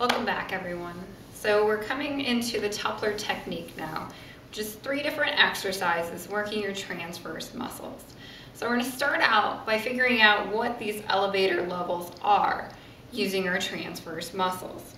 Welcome back, everyone. So we're coming into the Tupler technique now, which is 3 different exercises working your transverse muscles. So we're going to start out by figuring out what these elevator levels are using our transverse muscles.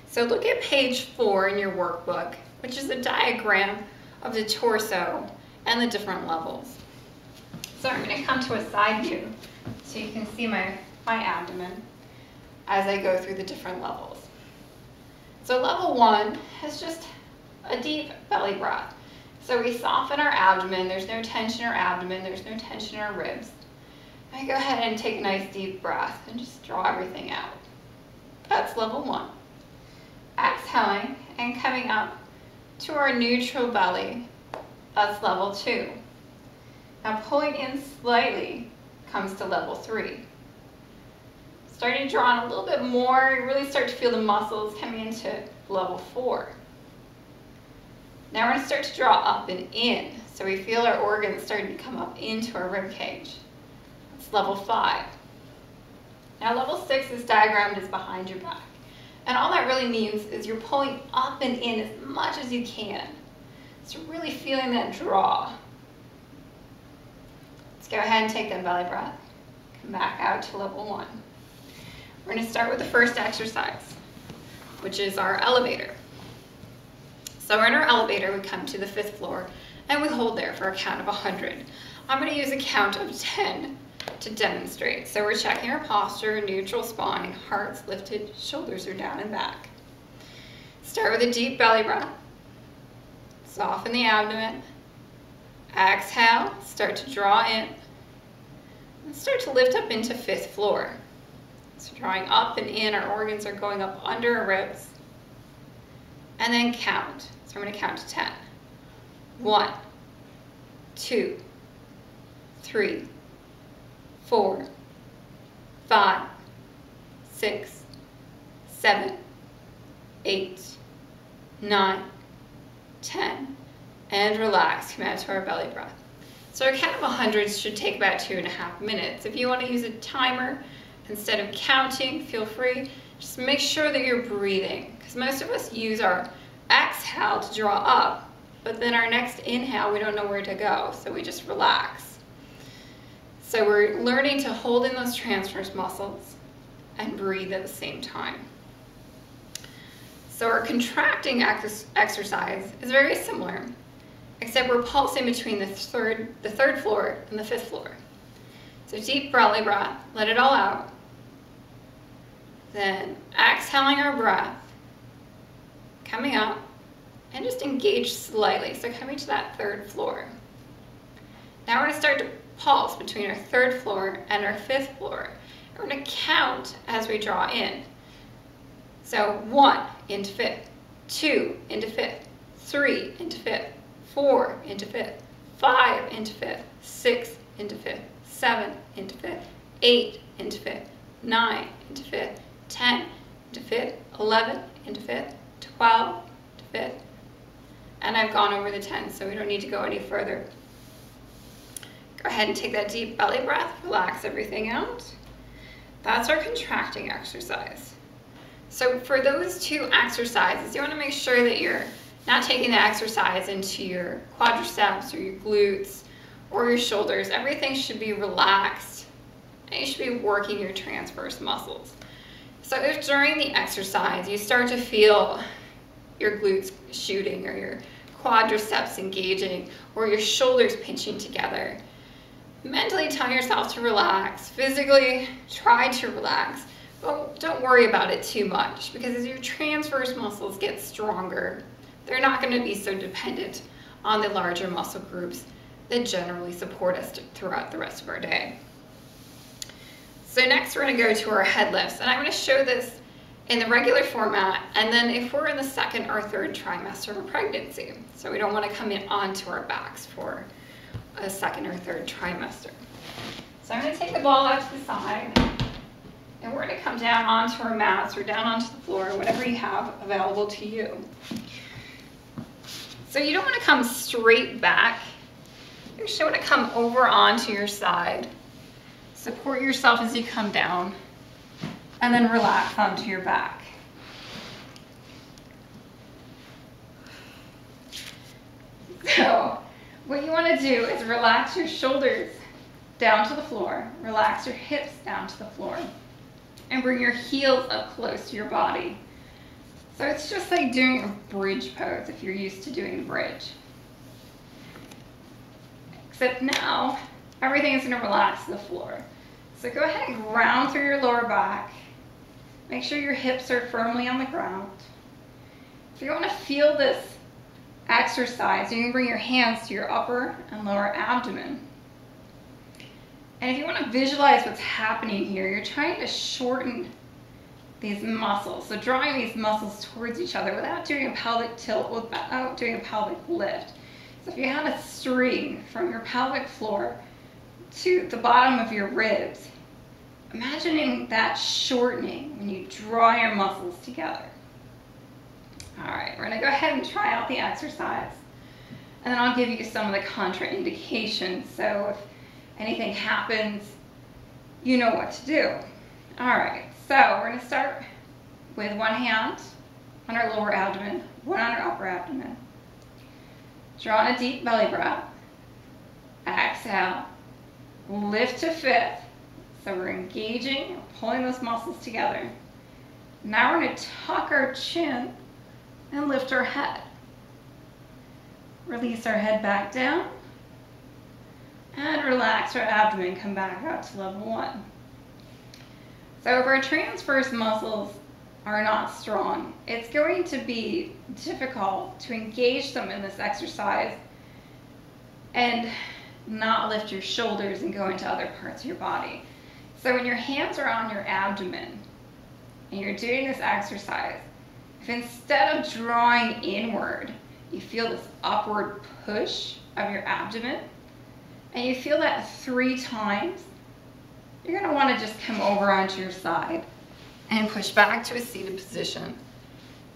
So look at page 4 in your workbook, which is a diagram of the torso and the different levels. So I'm going to come to a side view so you can see my abdomen as I go through the different levels. So level 1 is just a deep belly breath. So we soften our abdomen, there's no tension in our abdomen, there's no tension in our ribs. And go ahead and take a nice deep breath and just draw everything out. That's level 1. Exhaling and coming up to our neutral belly, that's level 2. Now pulling in slightly comes to level 3. Starting to draw in a little bit more, you really start to feel the muscles coming into level 4. Now we're going to start to draw up and in, so we feel our organs starting to come up into our rib cage. That's level 5. Now level 6 is diagrammed as behind your back. And all that really means is you're pulling up and in as much as you can. So really feeling that draw. Let's go ahead and take that belly breath. Come back out to level 1. We're going to start with the first exercise, which is our elevator. So in our elevator, we come to the 5th floor, and we hold there for a count of 100. I'm going to use a count of 10 to demonstrate. So we're checking our posture, neutral spine, heart's lifted, shoulders are down and back. Start with a deep belly breath. Soften the abdomen. Exhale, start to draw in. And start to lift up into 5th floor. So drawing up and in, our organs are going up under our ribs. And then count. So I'm going to count to 10. 1, 2, 3, 4, 5, 6, 7, 8, 9, 10. And relax. Come out to our belly breath. So our count of 100 should take about 2.5 minutes. If you want to use a timer, instead of counting, feel free. Just make sure that you're breathing, because most of us use our exhale to draw up, but then our next inhale, we don't know where to go, so we just relax. So we're learning to hold in those transverse muscles and breathe at the same time. So our contracting exercise is very similar, except we're pulsing between the third floor and the 5th floor. So deep belly breath, let it all out. Then exhaling our breath, coming up, and just engage slightly. So coming to that 3rd floor. Now we're going to start to pulse between our 3rd floor and our 5th floor. We're going to count as we draw in. So 1 into 5th, 2 into 5th, 3 into 5th, 4 into 5th, 5 into 5th, 6 into 5th, 7 into 5th, 8 into 5th, 9 into 5th, 10 into 5th, 11 into 5th, 12 into 5th. And I've gone over the 10, so we don't need to go any further. Go ahead and take that deep belly breath, relax everything out. That's our contracting exercise. So for those 2 exercises, you want to make sure that you're not taking the exercise into your quadriceps or your glutes or your shoulders. Everything should be relaxed, and you should be working your transverse muscles. So if during the exercise you start to feel your glutes shooting or your quadriceps engaging or your shoulders pinching together, mentally tell yourself to relax. Physically try to relax, but don't worry about it too much, because as your transverse muscles get stronger, they're not going to be so dependent on the larger muscle groups that generally support us throughout the rest of our day. So next we're going to go to our head lifts, and I'm going to show this in the regular format, and then if we're in the 2nd or 3rd trimester of a pregnancy. So we don't want to come in onto our backs for a 2nd or 3rd trimester. So I'm going to take the ball out to the side, and we're going to come down onto our mats or down onto the floor, whatever you have available to you. So you don't want to come straight back. You just want to come over onto your side. Support yourself as you come down, and then relax onto your back. So what you want to do is relax your shoulders down to the floor, relax your hips down to the floor, and bring your heels up close to your body. So it's just like doing a bridge pose if you're used to doing the bridge. Except now, everything is going to relax to the floor. So go ahead and ground through your lower back. Make sure your hips are firmly on the ground. If you want to feel this exercise, you can bring your hands to your upper and lower abdomen. And if you want to visualize what's happening here, you're trying to shorten these muscles. So drawing these muscles towards each other without doing a pelvic tilt, without doing a pelvic lift. So if you had a string from your pelvic floor to the bottom of your ribs, imagining that shortening when you draw your muscles together. All right, we're gonna go ahead and try out the exercise, and then I'll give you some of the contraindications, so if anything happens, you know what to do. All right, so we're gonna start with one hand on our lower abdomen, one on our upper abdomen. Draw in a deep belly breath. Exhale, lift to fifth. So we're engaging, pulling those muscles together. Now we're gonna tuck our chin and lift our head. Release our head back down and relax our abdomen, come back up to level one. So if our transverse muscles are not strong, it's going to be difficult to engage them in this exercise and not lift your shoulders and go into other parts of your body. So when your hands are on your abdomen and you're doing this exercise, if instead of drawing inward, you feel this upward push of your abdomen, and you feel that 3 times, you're going to want to just come over onto your side and push back to a seated position.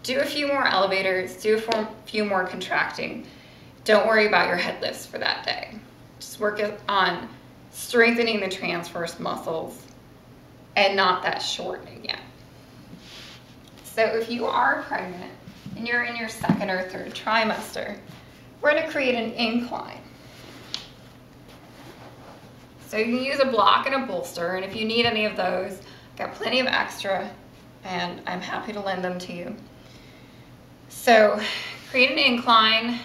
Do a few more elevators, do a few more contracting. Don't worry about your head lifts for that day. Just work on strengthening the transverse muscles and not that shortening yet. So if you are pregnant and you're in your 2nd or 3rd trimester, we're going to create an incline. So you can use a block and a bolster, and if you need any of those, I've got plenty of extra, and I'm happy to lend them to you. So create an incline.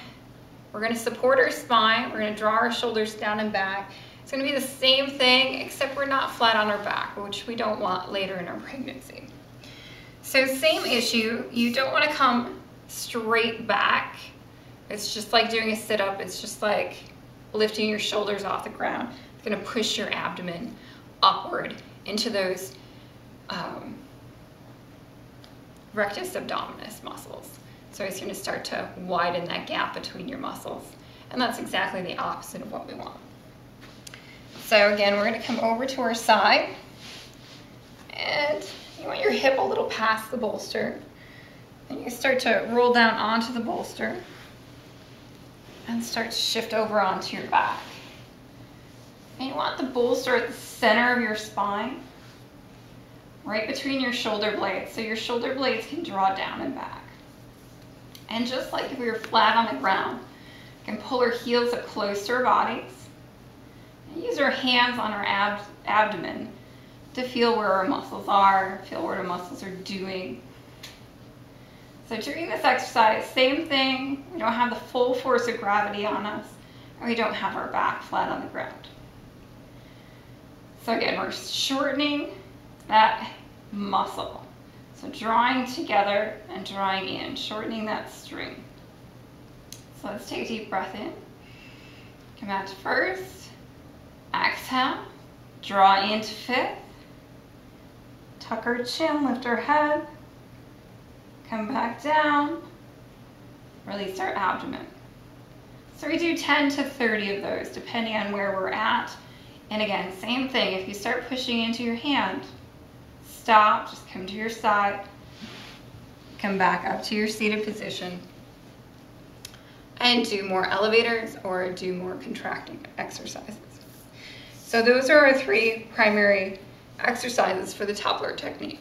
We're going to support our spine. We're going to draw our shoulders down and back. It's going to be the same thing, except we're not flat on our back, which we don't want later in our pregnancy. So same issue, you don't want to come straight back. It's just like doing a sit-up. It's just like lifting your shoulders off the ground. It's going to push your abdomen upward into those rectus abdominis muscles. So it's going to start to widen that gap between your muscles. And that's exactly the opposite of what we want. So again, we're going to come over to our side, and you want your hip a little past the bolster, and you start to roll down onto the bolster and start to shift over onto your back. And you want the bolster at the center of your spine, right between your shoulder blades, so your shoulder blades can draw down and back. And just like if we were flat on the ground, we can pull our heels up close to our bodies and use our hands on our abdomen to feel where our muscles are, feel what our muscles are doing. So during this exercise, same thing, we don't have the full force of gravity on us, and we don't have our back flat on the ground. So again, we're shortening that muscle. So drawing together and drawing in, shortening that string. So let's take a deep breath in. Come out to first. Exhale. Draw into fifth. Tuck our chin, lift our head. Come back down. Release our abdomen. So we do 10 to 30 of those, depending on where we're at. And again, same thing. If you start pushing into your hand, stop, just come to your side, come back up to your seated position, and do more elevators or do more contracting exercises. So those are our 3 primary exercises for the Tupler technique.